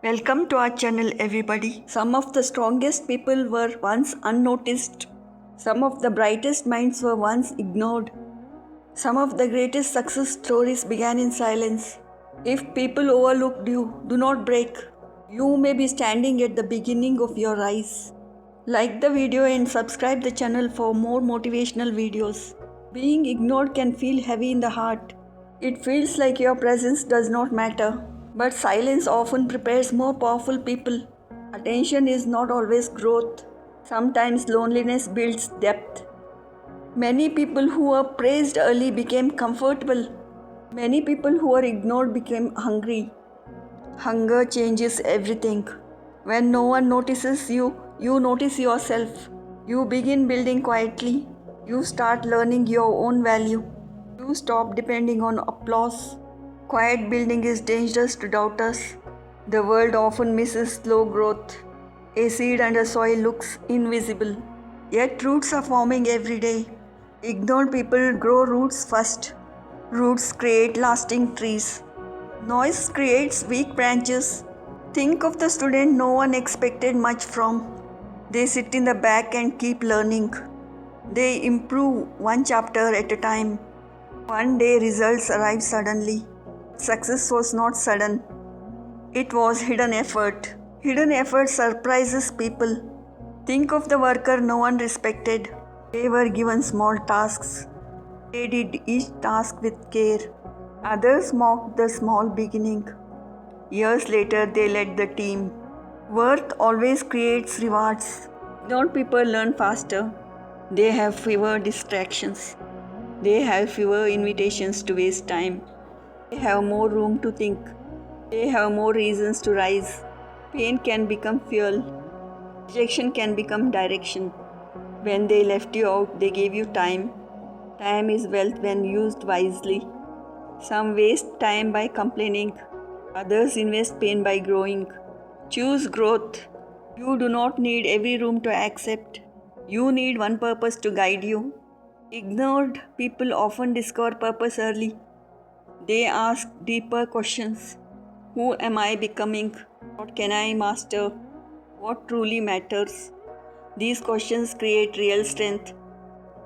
Welcome to our channel, everybody. Some of the strongest people were once unnoticed. Some of the brightest minds were once ignored. Some of the greatest success stories began in silence. If people overlooked you, do not break. You may be standing at the beginning of your rise. Like the video and subscribe the channel for more motivational videos. Being ignored can feel heavy in the heart. It feels like your presence does not matter. But silence often prepares more powerful people. Attention is not always growth. Sometimes loneliness builds depth. Many people who were praised early became comfortable. Many people who were ignored became hungry. Hunger changes everything. When no one notices you, you notice yourself. You begin building quietly. You start learning your own value. You stop depending on applause. Quiet building is dangerous to doubters. The world often misses slow growth. A seed under soil looks invisible. Yet roots are forming every day. Ignored people grow roots first. Roots create lasting trees. Noise creates weak branches. Think of the student no one expected much from. They sit in the back and keep learning. They improve one chapter at a time. One day results arrive suddenly. Success was not sudden. It was hidden effort. Hidden effort surprises people. Think of the worker no one respected. They were given small tasks. They did each task with care. Others mocked the small beginning. Years later, they led the team. Worth always creates rewards. Ignored people learn faster. They have fewer distractions. They have fewer invitations to waste time. They have more room to think. They have more reasons to rise. Pain can become fuel. Rejection can become direction. When they left you out, they gave you time. Time is wealth when used wisely. Some waste time by complaining. Others invest pain by growing. Choose growth. You do not need every room to accept. You need one purpose to guide you. Ignored people often discover purpose early. They ask deeper questions. Who am I becoming? What can I master? What truly matters? These questions create real strength.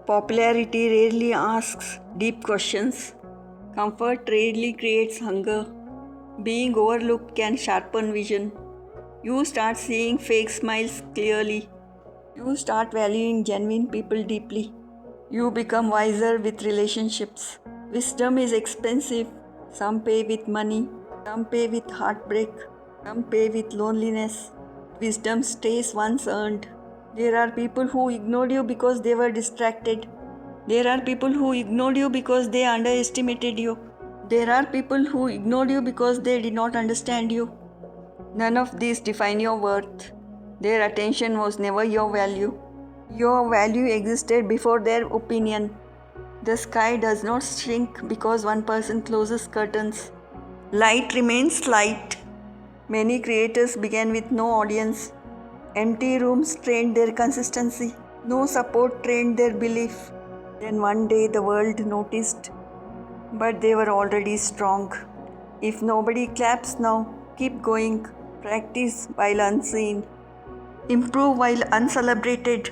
Popularity rarely asks deep questions. Comfort rarely creates hunger. Being overlooked can sharpen vision. You start seeing fake smiles clearly. You start valuing genuine people deeply. You become wiser with relationships. Wisdom is expensive. Some pay with money, some pay with heartbreak, some pay with loneliness. Wisdom stays once earned. There are people who ignored you because they were distracted. There are people who ignored you because they underestimated you. There are people who ignored you because they did not understand you. None of these define your worth. Their attention was never your value. Your value existed before their opinion. The sky does not shrink because one person closes curtains. Light remains light. Many creators began with no audience. Empty rooms trained their consistency. No support trained their belief. Then one day the world noticed, but they were already strong. If nobody claps now, keep going. Practice while unseen. Improve while uncelebrated.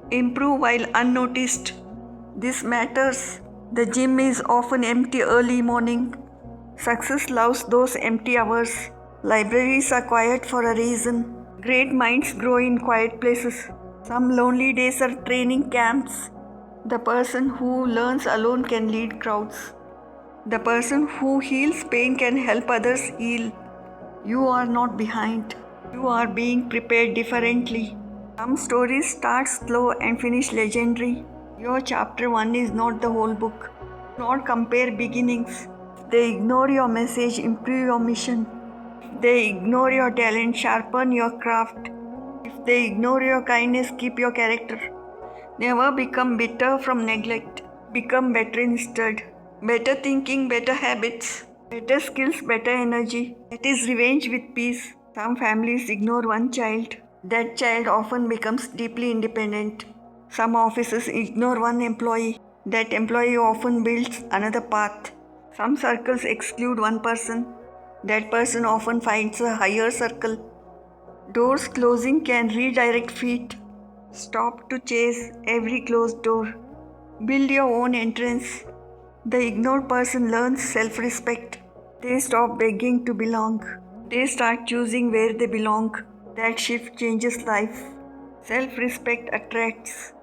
Improve while unnoticed. This matters. The gym is often empty early morning. Success loves those empty hours. Libraries are quiet for a reason. Great minds grow in quiet places. Some lonely days are training camps. The person who learns alone can lead crowds. The person who heals pain can help others heal. You are not behind. You are being prepared differently. Some stories start slow and finish legendary. Your chapter 1 is not the whole book. Do not compare beginnings. If they ignore your message, improve your mission. If they ignore your talent, sharpen your craft. If they ignore your kindness, keep your character. Never become bitter from neglect. Become better instead. Better thinking, better habits, better skills, better energy. That is revenge with peace. Some families ignore one child. That child often becomes deeply independent. Some offices ignore one employee. That employee often builds another path. Some circles exclude one person. That person often finds a higher circle. Doors closing can redirect feet. Stop to chase every closed door. Build your own entrance. The ignored person learns self-respect. They stop begging to belong. They start choosing where they belong. That shift changes life. Self-respect attracts.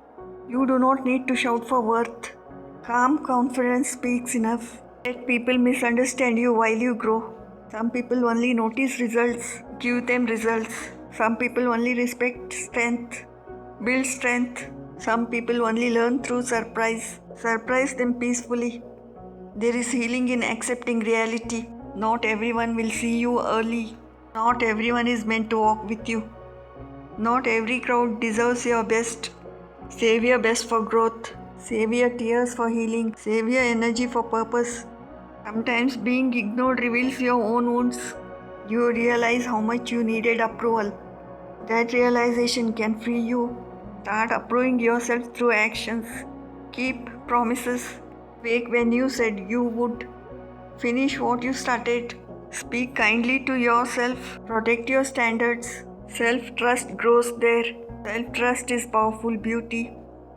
You do not need to shout for worth. Calm confidence speaks enough. Let people misunderstand you while you grow. Some people only notice results. Give them results. Some people only respect strength. Build strength. Some people only learn through surprise. Surprise them peacefully. There is healing in accepting reality. Not everyone will see you early. Not everyone is meant to walk with you. Not every crowd deserves your best. Save your best for growth. Save your tears for healing. Save your energy for purpose. Sometimes being ignored reveals your own wounds. You realize how much you needed approval. That realization can free you. Start approving yourself through actions. Keep promises. Wake when you said you would. Finish what you started. Speak kindly to yourself. Protect your standards. Self-trust grows there. Self-trust is powerful beauty.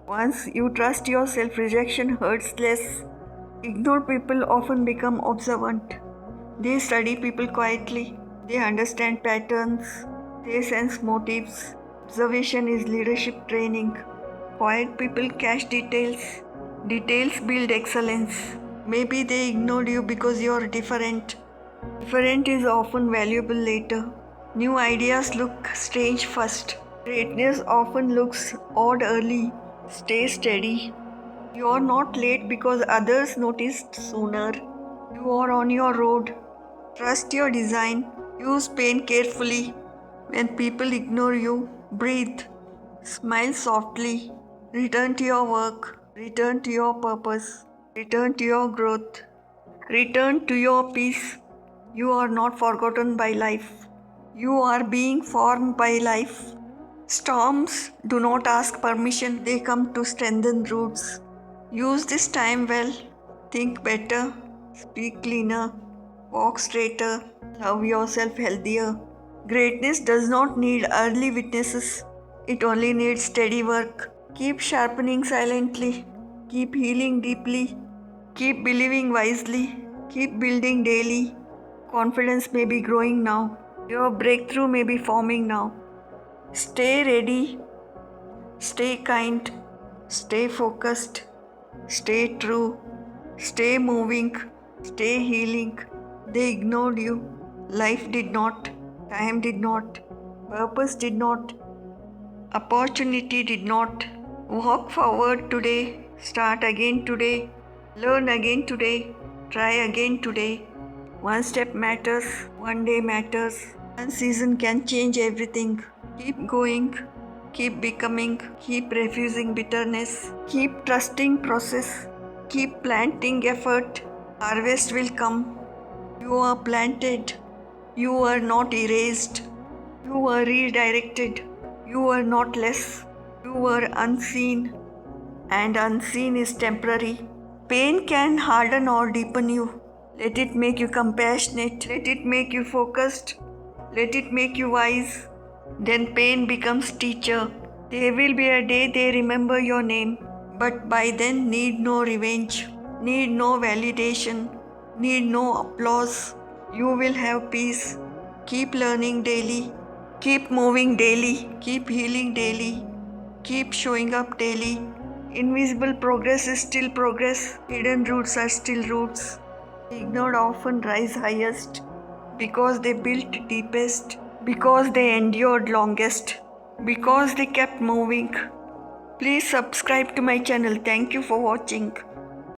Once you trust yourself, rejection hurts less. Ignored people often become observant. They study people quietly. They understand patterns. They sense motives. Observation is leadership training. Quiet people catch details. Details build excellence. Maybe they ignored you because you are different. Different is often valuable later. New ideas look strange first. Greatness often looks odd early. Stay steady. You are not late because others noticed sooner. You are on your road. Trust your design. Use pain carefully. When people ignore you, breathe. Smile softly. Return to your work. Return to your purpose. Return to your growth. Return to your peace. You are not forgotten by life. You are being formed by life. Storms do not ask permission, they come to strengthen roots. Use this time well. Think better. Speak cleaner. Walk straighter. Love yourself healthier. Greatness does not need early witnesses. It only needs steady work. Keep sharpening silently. Keep healing deeply. Keep believing wisely. Keep building daily. Confidence may be growing now. Your breakthrough may be forming now. Stay ready. Stay kind. Stay focused. Stay true. Stay moving. Stay healing. They ignored you. Life did not. Time did not. Purpose did not. Opportunity did not. Walk forward today. Start again today. Learn again today. Try again today. One step matters. One day matters. One season can change everything. Keep going. Keep becoming. Keep refusing bitterness. Keep trusting process. Keep planting effort. Harvest will come. You are planted. You are not erased. You are redirected. You are not less. You are unseen. And unseen is temporary. Pain can harden or deepen you. Let it make you compassionate. Let it make you focused. Let it make you wise. Then pain becomes teacher. There will be a day they remember your name. But by then need no revenge. Need no validation. Need no applause. You will have peace. Keep learning daily. Keep moving daily. Keep healing daily. Keep showing up daily. Invisible progress is still progress. Hidden roots are still roots. The ignored often rise highest because they built deepest, because they endured longest, because they kept moving. Please subscribe to my channel. Thank you for watching.